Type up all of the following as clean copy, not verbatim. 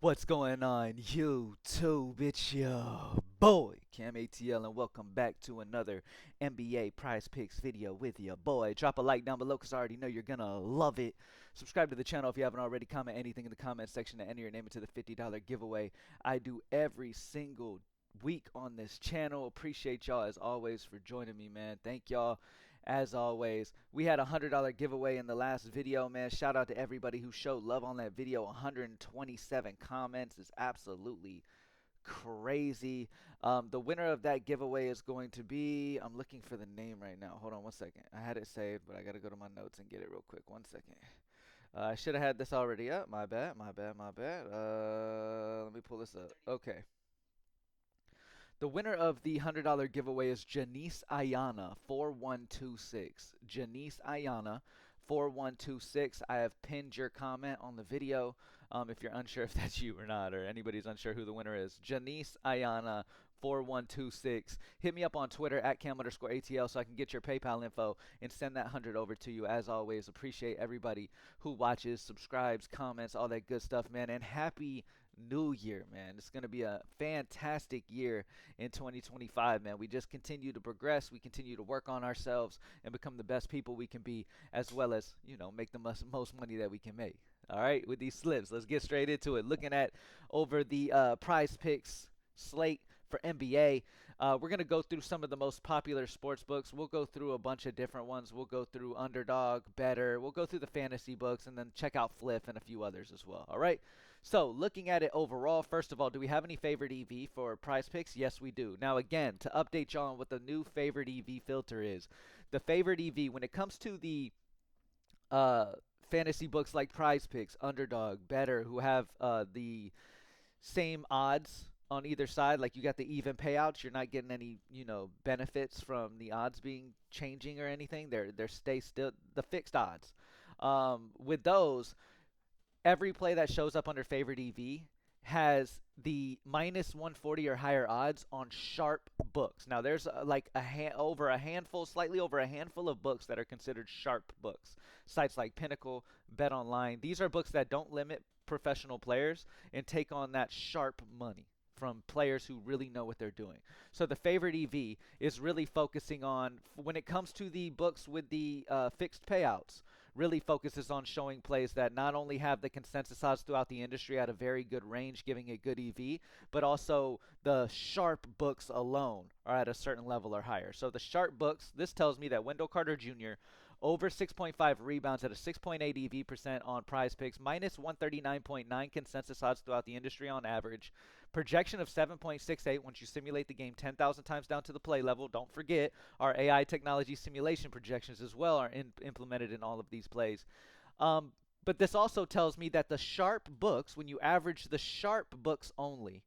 What's going on, YouTube? It's your boy, Cam ATL, and welcome back to another NBA Prize Picks video with your boy. Drop a like down below because I already know you're gonna love it. Subscribe to the channel if you haven't already. Comment anything in the comment section to enter your name into the $50 giveaway I do every single week on this channel. Appreciate y'all as always for joining me, man. Thank y'all. As always, we had a $100 giveaway in the last video, man. Shout out to everybody who showed love on that video. 127 comments is absolutely crazy. The winner of that giveaway is going to be, I'm looking for the name right now. Hold on one second. I had it saved, but I got to go to my notes and get it real quick. One second. I should have had this already up. My bad, my bad, my bad. Let me pull this up. Okay. The winner of the $100 giveaway is Janice Ayana 4126. Janice Ayana 4126. I have pinned your comment on the video. If you're unsure if that's you or not, or anybody's unsure who the winner is, Janice Ayana 4126. Hit me up on Twitter at cam_ATL so I can get your PayPal info and send that 100 over to you. As always, appreciate everybody who watches, subscribes, comments, all that good stuff, man. And happy New Year, man. It's going to be a fantastic year in 2025, man. We just continue to progress. We continue to work on ourselves and become the best people we can be, as well as, make the most money that we can make. All right, with these slips, let's get straight into it. Looking at over the prize picks slate for NBA. We're going to go through some of the most popular sports books. We'll go through a bunch of different ones. We'll go through Underdog, BETR. We'll go through the fantasy books and then check out Fliff and a few others as well. All right. So looking at it overall, first of all, do we have any favorite EV for prize picks? Yes, we do. Now, again, to update y'all on what the new favorite EV filter is. The favorite EV, when it comes to the uh, fantasy books like Prize Picks, Underdog, BETR, who have the same odds on either side, like you got the even payouts, you're not getting any, benefits from the odds being changing or anything. They're stay still the fixed odds. With those, every play that shows up under favorite EV has the minus 140 or higher odds on sharp books. Now there's like slightly over a handful of books that are considered sharp books. Sites like Pinnacle, Bet Online. These are books that don't limit professional players and take on that sharp money from players who really know what they're doing. So the favorite EV is really focusing on, when it comes to the books with the fixed payouts, really focuses on showing plays that not only have the consensus odds throughout the industry at a very good range, giving a good EV, but also the sharp books alone are at a certain level or higher. So the sharp books, this tells me that Wendell Carter Jr. over 6.5 rebounds at a 6.8 EV percent on prize picks, minus 139.9 consensus odds throughout the industry on average. Projection of 7.68 once you simulate the game 10,000 times down to the play level. Don't forget, our AI technology simulation projections as well are implemented in all of these plays. But this also tells me that the sharp books, when you average the sharp books only,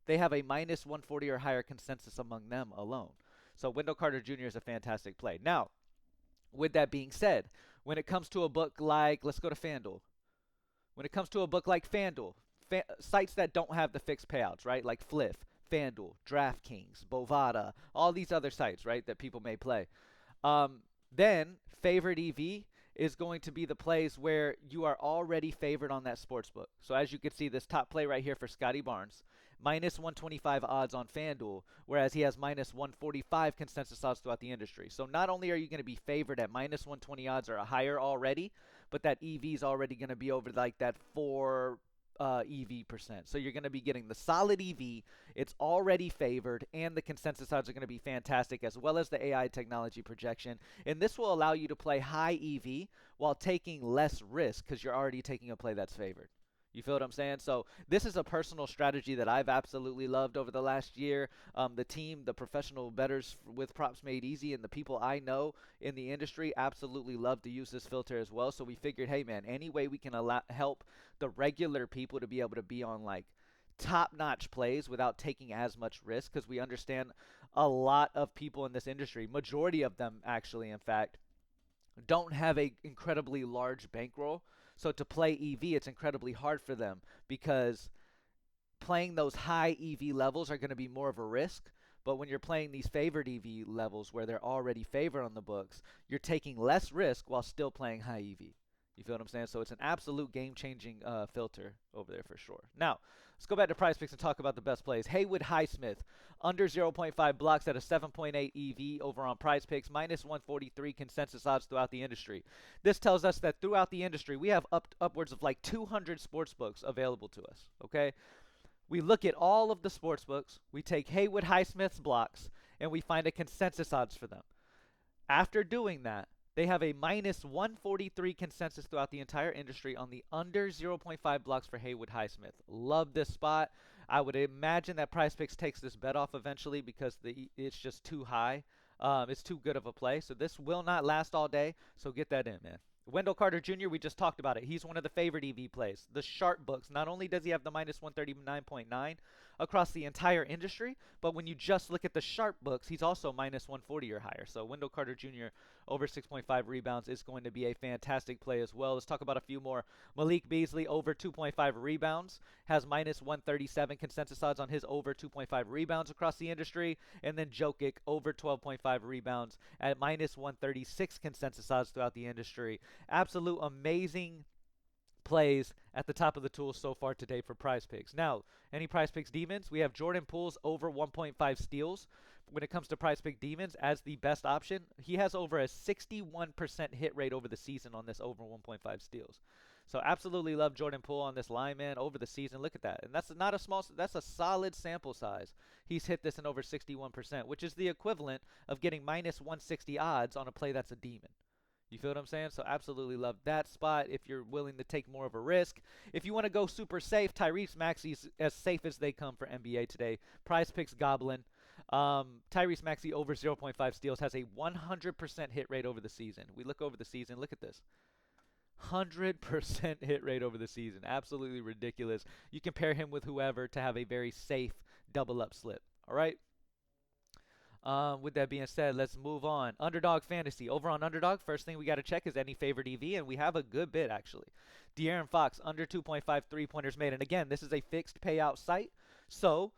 they have a minus 140 or higher consensus among them alone. So Wendell Carter Jr. is a fantastic play. Now, with that being said, when it comes to a book like, let's go to FanDuel. When it comes to a book like FanDuel, sites that don't have the fixed payouts, right? Like Fliff, FanDuel, DraftKings, Bovada, all these other sites, right, that people may play. Then favorite EV is going to be the plays where you are already favored on that sports book. So as you can see, this top play right here for Scotty Barnes, minus 125 odds on FanDuel, whereas he has minus 145 consensus odds throughout the industry. So not only are you going to be favored at minus 120 odds or higher already, but that EV is already going to be over like that 4 EV percent. So you're going to be getting the solid EV. It's already favored, and the consensus odds are going to be fantastic, as well as the AI technology projection. And this will allow you to play high EV while taking less risk because you're already taking a play that's favored. You feel what I'm saying? So this is a personal strategy that I've absolutely loved over the last year. The team, the professional bettors with Props Made Easy, and the people I know in the industry absolutely love to use this filter as well. So we figured, hey man, any way we can help the regular people to be able to be on like top-notch plays without taking as much risk, because we understand a lot of people in this industry, majority of them actually, in fact, don't have a incredibly large bankroll. So to play EV, it's incredibly hard for them because playing those high EV levels are going to be more of a risk. But when you're playing these favored EV levels where they're already favored on the books, you're taking less risk while still playing high EV. You feel what I'm saying? So it's an absolute game-changing filter over there for sure. Now, let's go back to Prize Picks and talk about the best plays. Haywood Highsmith, under 0.5 blocks at a 7.8 EV over on Prize Picks, minus 143 consensus odds throughout the industry. This tells us that throughout the industry, we have upwards of like 200 sports books available to us, okay? We look at all of the sports books, we take Haywood Highsmith's blocks, and we find a consensus odds for them. After doing that, they have a minus 143 consensus throughout the entire industry on the under 0.5 blocks for Haywood Highsmith. Love this spot. I would imagine that PrizePicks takes this bet off eventually because it's just too high. It's too good of a play. So this will not last all day. So get that in, man. Wendell Carter Jr., we just talked about it. He's one of the favorite EV plays. The sharp books, not only does he have the minus 139.9 across the entire industry, but when you just look at the sharp books, he's also minus 140 or higher. So Wendell Carter Jr. over 6.5 rebounds is going to be a fantastic play as well. Let's talk about a few more. Malik Beasley over 2.5 rebounds has minus 137 consensus odds on his over 2.5 rebounds across the industry. And then Jokic over 12.5 rebounds at minus 136 consensus odds throughout the industry. Absolute amazing plays at the top of the tools so far today for Prize Picks. Now, any Prize Picks demons? We have Jordan Poole's over 1.5 steals. When it comes to Prize Pick demons as the best option, he has over a 61% hit rate over the season on this over 1.5 steals. So absolutely love Jordan Poole on this line, man, over the season. Look at that. And that's not a small, that's a solid sample size. He's hit this in over 61%, which is the equivalent of getting minus 160 odds on a play that's a demon. You feel what I'm saying? So absolutely love that spot if you're willing to take more of a risk. If you want to go super safe, Tyrese Maxey's as safe as they come for NBA today. Prize Picks Goblin. Tyrese Maxey over 0.5 steals has a 100% hit rate over the season. We look over the season. Look at this. 100% hit rate over the season. Absolutely ridiculous. You compare him with whoever to have a very safe double up slip. All right? With that being said, let's move on. Underdog Fantasy. Over on Underdog, first thing we got to check is any favorite EV, and we have a good bit, actually. De'Aaron Fox, under 2.5 three-pointers made. And again, this is a fixed payout site. So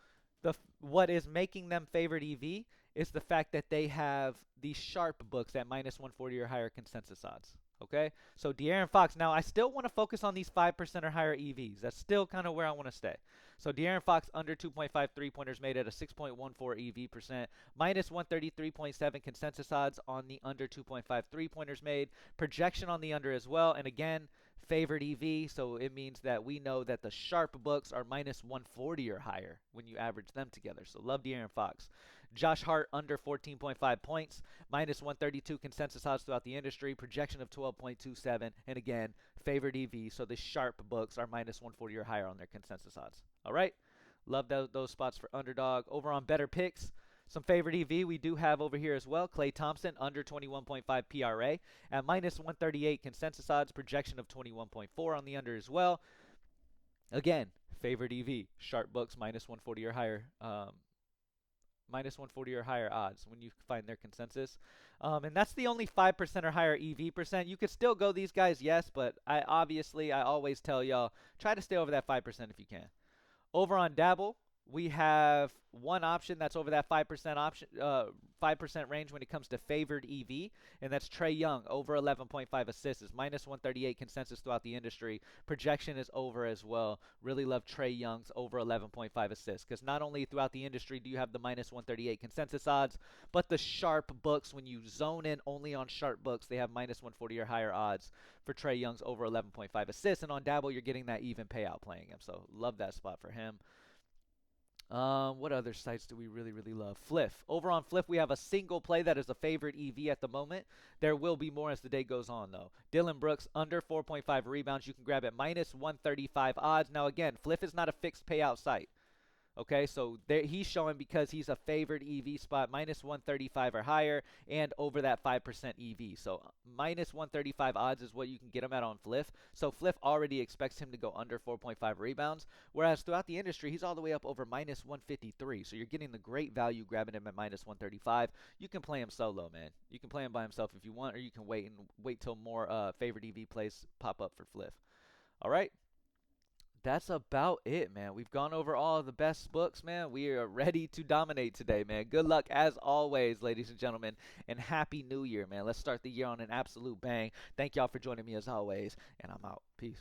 what is making them favorite EV is the fact that they have the sharp books at minus 140 or higher consensus odds. Okay? So De'Aaron Fox. Now, I still want to focus on these 5% or higher EVs. That's still kind of where I want to stay. So De'Aaron Fox under 2.5 three-pointers made at a 6.14 EV percent, minus 133.7 consensus odds on the under 2.5 three-pointers made, projection on the under as well, and again, favored EV, so it means that we know that the sharp books are minus 140 or higher when you average them together. So love De'Aaron Fox. Josh Hart under 14.5 points, minus 132 consensus odds throughout the industry, projection of 12.27, and again, favored EV, so the sharp books are minus 140 or higher on their consensus odds. All right, love those spots for Underdog. Over on Better Picks, some favorite EV we do have over here as well. Klay Thompson under 21.5 PRA at minus 138 consensus odds, projection of 21.4 on the under as well. Again, favorite EV, sharp books minus 140 or higher. Minus 140 or higher odds when you find their consensus. And that's the only 5% or higher EV percent. You could still go these guys, yes, but I always tell y'all, try to stay over that 5% if you can. Over on Dabble, we have one option that's over that 5% option, 5% range when it comes to favored EV, and that's Trae Young over 11.5 assists, is minus 138 consensus throughout the industry. Projection is over as well. Really love Trae Young's over 11.5 assists because not only throughout the industry do you have the minus 138 consensus odds, but the sharp books, when you zone in only on sharp books, they have minus 140 or higher odds for Trae Young's over 11.5 assists, and on Dabble you're getting that even payout playing him, so love that spot for him. What other sites do we really love? Fliff. Over on Fliff, we have a single play that is a favorite EV at the moment. There will be more as the day goes on, though. Dylan Brooks, under 4.5 rebounds. You can grab at minus 135 odds. Now, again, Fliff is not a fixed payout site. Okay, so there, he's showing because he's a favored EV spot, minus 135 or higher, and over that 5% EV. So minus 135 odds is what you can get him at on Fliff. So Fliff already expects him to go under 4.5 rebounds, whereas throughout the industry, he's all the way up over minus 153. So you're getting the great value grabbing him at minus 135. You can play him solo, man. You can play him by himself if you want, or you can wait till more favored EV plays pop up for Fliff. All right. that's about it, man. We've gone over all of the best books, man. We are ready to dominate today, man. Good luck as always, ladies and gentlemen, and happy new year, man. Let's start the year on an absolute bang. Thank y'all for joining me as always, and I'm out. Peace.